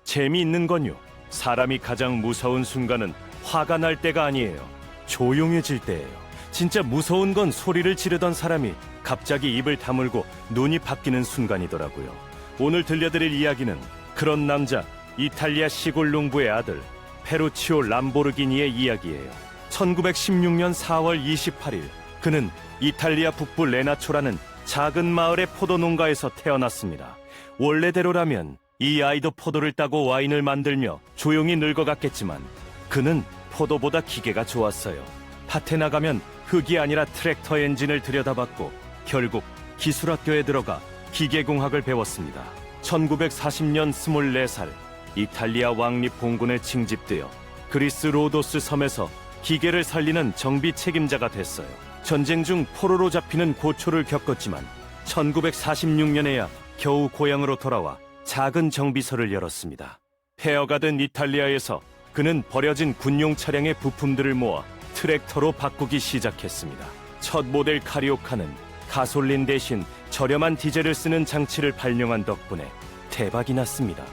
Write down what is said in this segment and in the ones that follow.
재미있는 건요, 사람이 가장 무서운 순간은 화가 날 때가 아니에요. 조용해질 때예요. 진짜 무서운 건 소리를 지르던 사람이 갑자기 입을 다물고 눈이 바뀌는 순간이더라고요. 오늘 들려드릴 이야기는 그런 남자, 이탈리아 시골 농부의 아들 페루치오 람보르기니의 이야기예요. 1916년 4월 28일 그는 이탈리아 북부 레나초라는 작은 마을의 포도 농가에서 태어났습니다. 원래대로라면 이 아이도 포도를 따고 와인을 만들며 조용히 늙어갔겠지만 그는 포도보다 기계가 좋았어요. 밭에 나가면 흙이 아니라 트랙터 엔진을 들여다봤고 결국 기술학교에 들어가 기계공학을 배웠습니다. 1940년 24살 이탈리아 왕립 공군에 징집되어 그리스 로도스 섬에서 기계를 살리는 정비 책임자가 됐어요. 전쟁 중 포로로 잡히는 고초를 겪었지만 1946년에야 겨우 고향으로 돌아와 작은 정비소를 열었습니다. 폐허가 된 이탈리아에서 그는 버려진 군용 차량의 부품들을 모아 트랙터로 바꾸기 시작했습니다. 첫 모델 카리오카는 가솔린 대신 저렴한 디젤을 쓰는 장치를 발명한 덕분에 대박이 났습니다.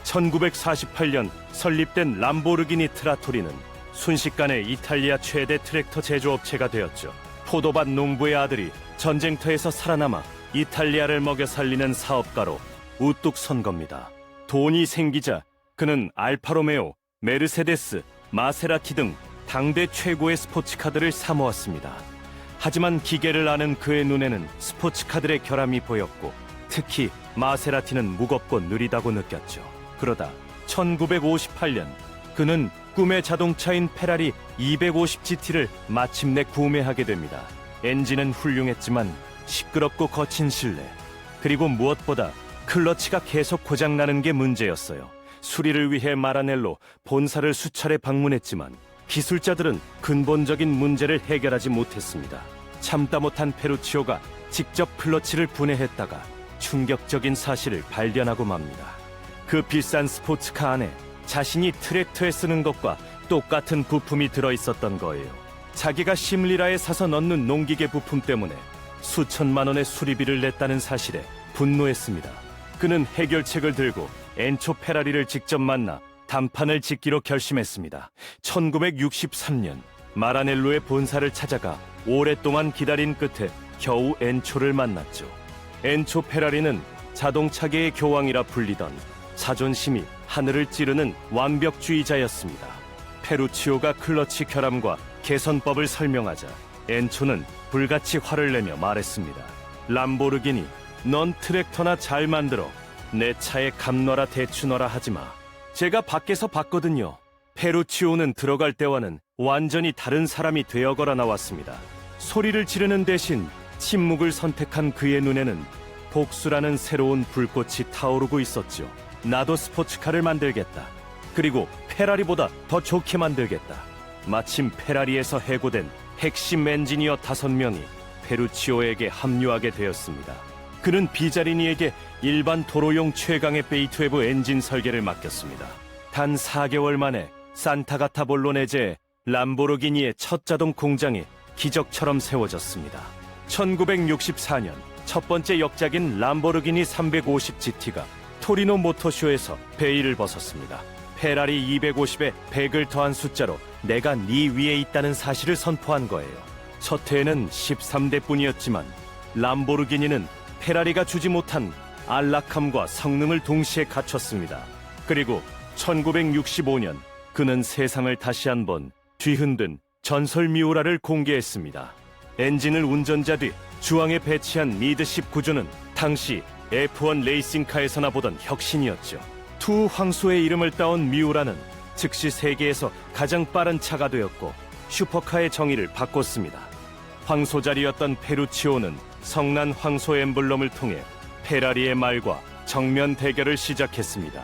1948년 설립된 람보르기니 트라토리는 순식간에 이탈리아 최대 트랙터 제조업체가 되었죠. 포도밭 농부의 아들이 전쟁터에서 살아남아 이탈리아를 먹여 살리는 사업가로 우뚝 선 겁니다. 돈이 생기자 그는 알파로메오, 메르세데스, 마세라티 등 당대 최고의 스포츠카들을 사모았습니다. 하지만 기계를 아는 그의 눈에는 스포츠카들의 결함이 보였고 특히 마세라티는 무겁고 느리다고 느꼈죠. 그러다 1958년 그는 꿈의 자동차인 페라리 250GT를 마침내 구매하게 됩니다. 엔진은 훌륭했지만 시끄럽고 거친 실내, 그리고 무엇보다 클러치가 계속 고장나는 게 문제였어요. 수리를 위해 마라넬로 본사를 수차례 방문했지만 기술자들은 근본적인 문제를 해결하지 못했습니다. 참다 못한 페루치오가 직접 클러치를 분해했다가 충격적인 사실을 발견하고 맙니다. 그 비싼 스포츠카 안에 자신이 트랙터에 쓰는 것과 똑같은 부품이 들어있었던 거예요. 자기가 심리라에 사서 넣는 농기계 부품 때문에 수천만 원의 수리비를 냈다는 사실에 분노했습니다. 그는 해결책을 들고 엔초 페라리를 직접 만나 단판을 짓기로 결심했습니다. 1963년 마라넬로의 본사를 찾아가 오랫동안 기다린 끝에 겨우 엔초를 만났죠. 엔초 페라리는 자동차계의 교황이라 불리던 자존심이 하늘을 찌르는 완벽주의자였습니다. 페루치오가 클러치 결함과 개선법을 설명하자 엔초는 불같이 화를 내며 말했습니다. 람보르기니, 넌 트랙터나 잘 만들어. 내 차에 감놔라 대추너라 하지마. 제가 밖에서 봤거든요. 페루치오는 들어갈 때와는 완전히 다른 사람이 되어거라 나왔습니다. 소리를 지르는 대신 침묵을 선택한 그의 눈에는 복수라는 새로운 불꽃이 타오르고 있었죠. 나도 스포츠카를 만들겠다. 그리고 페라리보다 더 좋게 만들겠다. 마침 페라리에서 해고된 핵심 엔지니어 5명이 페루치오에게 합류하게 되었습니다. 그는 비자리니에게 일반 도로용 최강의 베이트웨브 엔진 설계를 맡겼습니다. 단 4개월 만에 산타가타 볼로네제에 람보르기니의 첫 자동 공장이 기적처럼 세워졌습니다. 1964년 첫 번째 역작인 람보르기니 350GT가 토리노 모터쇼에서 베일을 벗었습니다. 페라리 250에 100을 더한 숫자로 내가 네 위에 있다는 사실을 선포한 거예요. 첫 해에는 13대뿐이었지만 람보르기니는 페라리가 주지 못한 안락함과 성능을 동시에 갖췄습니다. 그리고 1965년 그는 세상을 다시 한번 뒤흔든 전설 미우라를 공개했습니다. 엔진을 운전자 뒤 주황에 배치한 리드십 구조는 당시 F1 레이싱카에서나 보던 혁신이었죠. 두 황소의 이름을 따온 미우라는 즉시 세계에서 가장 빠른 차가 되었고 슈퍼카의 정의를 바꿨습니다. 황소 자리였던 페루치오는 성난 황소 엠블럼을 통해 페라리의 말과 정면 대결을 시작했습니다.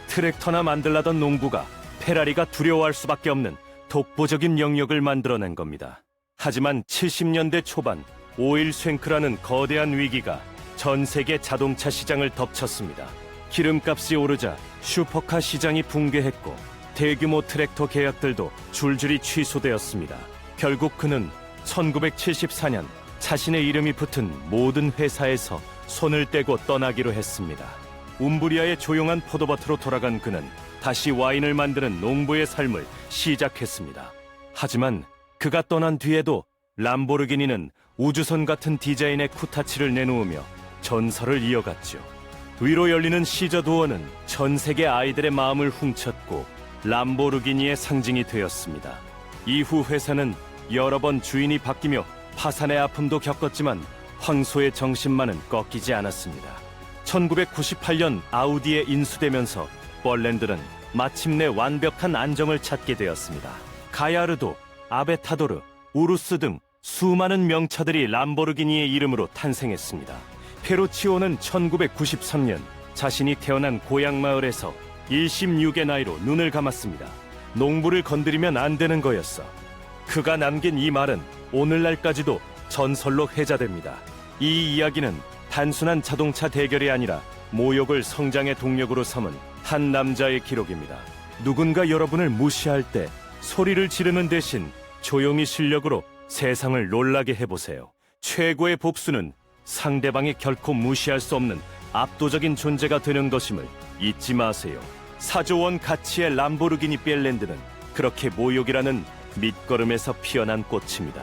트랙터나 만들라던 농부가 페라리가 두려워할 수밖에 없는 독보적인 영역을 만들어낸 겁니다. 하지만 70년대 초반 오일 쉔크라는 거대한 위기가 전 세계 자동차 시장을 덮쳤습니다. 기름값이 오르자 슈퍼카 시장이 붕괴했고 대규모 트랙터 계약들도 줄줄이 취소되었습니다. 결국 그는 1974년 자신의 이름이 붙은 모든 회사에서 손을 떼고 떠나기로 했습니다. 움브리아의 조용한 포도밭으로 돌아간 그는 다시 와인을 만드는 농부의 삶을 시작했습니다. 하지만 그가 떠난 뒤에도 람보르기니는 우주선 같은 디자인의 쿠타치를 내놓으며 전설을 이어갔죠. 위로 열리는 시저 도어는 전 세계 아이들의 마음을 훔쳤고 람보르기니의 상징이 되었습니다. 이후 회사는 여러 번 주인이 바뀌며 파산의 아픔도 겪었지만 황소의 정신만은 꺾이지 않았습니다. 1998년 아우디에 인수되면서 벌랜드는 마침내 완벽한 안정을 찾게 되었습니다. 가야르도, 아베타도르, 우루스 등 수많은 명차들이 람보르기니의 이름으로 탄생했습니다. 페루치오는 1993년 자신이 태어난 고향 마을에서 16의 나이로 눈을 감았습니다. 농부를 건드리면 안 되는 거였어. 그가 남긴 이 말은 오늘날까지도 전설로 회자됩니다. 이 이야기는 단순한 자동차 대결이 아니라 모욕을 성장의 동력으로 삼은 한 남자의 기록입니다. 누군가 여러분을 무시할 때 소리를 지르는 대신 조용히 실력으로 세상을 놀라게 해보세요. 최고의 복수는 상대방이 결코 무시할 수 없는 압도적인 존재가 되는 것임을 잊지 마세요. 4조 원 가치의 람보르기니 벨랜드는 그렇게 모욕이라는 밑거름에서 피어난 꽃입니다.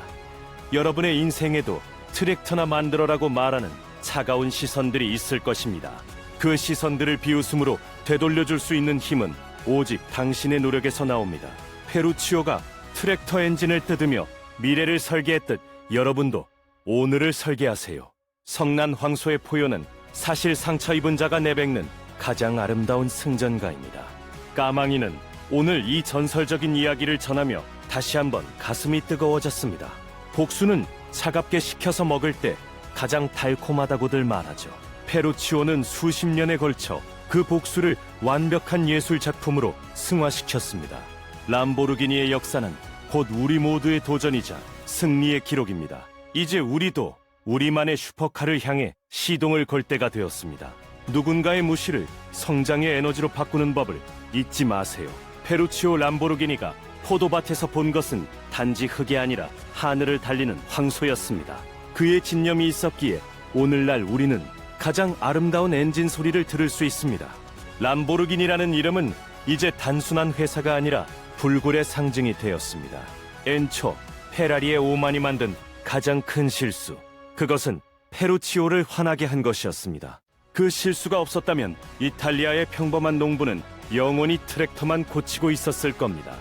여러분의 인생에도 트랙터나 만들어라고 말하는 차가운 시선들이 있을 것입니다. 그 시선들을 비웃음으로 되돌려줄 수 있는 힘은 오직 당신의 노력에서 나옵니다. 페루치오가 트랙터 엔진을 뜯으며 미래를 설계했듯 여러분도 오늘을 설계하세요. 성난 황소의 포효는 사실 상처 입은 자가 내뱉는 가장 아름다운 승전가입니다. 까망이는 오늘 이 전설적인 이야기를 전하며 다시 한번 가슴이 뜨거워졌습니다. 복수는 차갑게 식혀서 먹을 때 가장 달콤하다고들 말하죠. 페루치오는 수십 년에 걸쳐 그 복수를 완벽한 예술 작품으로 승화시켰습니다. 람보르기니의 역사는 곧 우리 모두의 도전이자 승리의 기록입니다. 이제 우리도 우리만의 슈퍼카를 향해 시동을 걸 때가 되었습니다. 누군가의 무시를 성장의 에너지로 바꾸는 법을 잊지 마세요. 페루치오 람보르기니가 포도밭에서 본 것은 단지 흙이 아니라 하늘을 달리는 황소였습니다. 그의 집념이 있었기에 오늘날 우리는 가장 아름다운 엔진 소리를 들을 수 있습니다. 람보르기니라는 이름은 이제 단순한 회사가 아니라 불굴의 상징이 되었습니다. 엔초, 페라리의 오만이 만든 가장 큰 실수, 그것은 페루치오를 화나게 한 것이었습니다. 그 실수가 없었다면 이탈리아의 평범한 농부는 영원히 트랙터만 고치고 있었을 겁니다.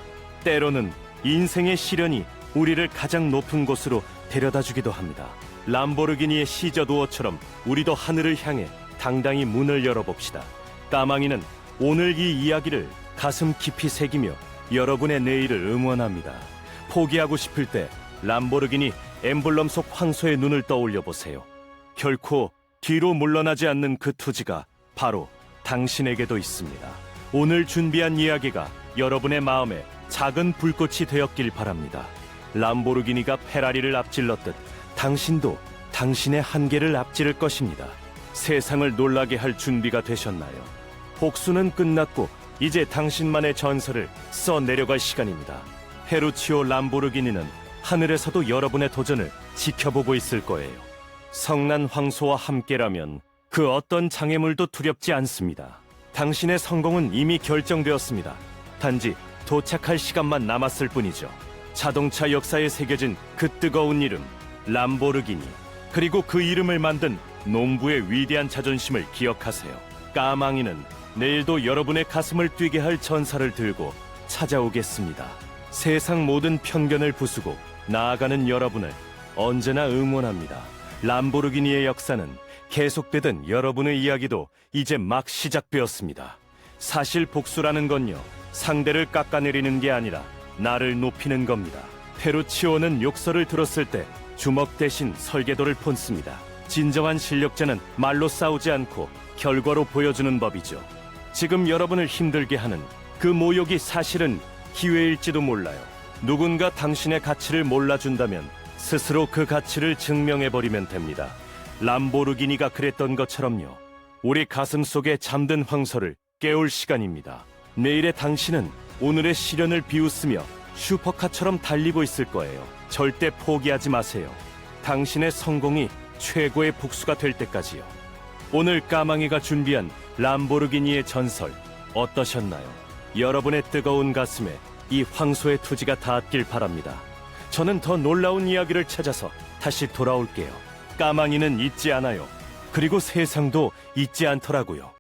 때로는 인생의 시련이 우리를 가장 높은 곳으로 데려다주기도 합니다. 람보르기니의 시저도어처럼 우리도 하늘을 향해 당당히 문을 열어봅시다. 까망이는 오늘 이 이야기를 가슴 깊이 새기며 여러분의 내일을 응원합니다. 포기하고 싶을 때 람보르기니 엠블럼 속 황소의 눈을 떠올려 보세요. 결코 뒤로 물러나지 않는 그 투지가 바로 당신에게도 있습니다. 오늘 준비한 이야기가 여러분의 마음에 작은 불꽃이 되었길 바랍니다. 람보르기니가 페라리를 앞질렀듯 당신도 당신의 한계를 앞지를 것입니다. 세상을 놀라게 할 준비가 되셨나요? 복수는 끝났고 이제 당신만의 전설을 써내려갈 시간입니다. 페루치오 람보르기니는 하늘에서도 여러분의 도전을 지켜보고 있을 거예요. 성난 황소와 함께라면 그 어떤 장애물도 두렵지 않습니다. 당신의 성공은 이미 결정되었습니다. 단지 도착할 시간만 남았을 뿐이죠. 자동차 역사에 새겨진 그 뜨거운 이름, 람보르기니. 그리고 그 이름을 만든 농부의 위대한 자존심을 기억하세요. 까망이는 내일도 여러분의 가슴을 뛰게 할 전사를 들고 찾아오겠습니다. 세상 모든 편견을 부수고 나아가는 여러분을 언제나 응원합니다. 람보르기니의 역사는 계속되던 여러분의 이야기도 이제 막 시작되었습니다. 사실 복수라는 건요, 상대를 깎아내리는 게 아니라 나를 높이는 겁니다. 페루치오는 욕설을 들었을 때 주먹 대신 설계도를 폰습니다. 진정한 실력자는 말로 싸우지 않고 결과로 보여주는 법이죠. 지금 여러분을 힘들게 하는 그 모욕이 사실은 기회일지도 몰라요. 누군가 당신의 가치를 몰라준다면 스스로 그 가치를 증명해버리면 됩니다. 람보르기니가 그랬던 것처럼요. 우리 가슴 속에 잠든 황소를 깨울 시간입니다. 내일의 당신은 오늘의 시련을 비웃으며 슈퍼카처럼 달리고 있을 거예요. 절대 포기하지 마세요. 당신의 성공이 최고의 복수가 될 때까지요. 오늘 까망이가 준비한 람보르기니의 전설 어떠셨나요? 여러분의 뜨거운 가슴에 이 황소의 투지가 닿았길 바랍니다. 저는 더 놀라운 이야기를 찾아서 다시 돌아올게요. 까망이는 잊지 않아요. 그리고 세상도 잊지 않더라고요.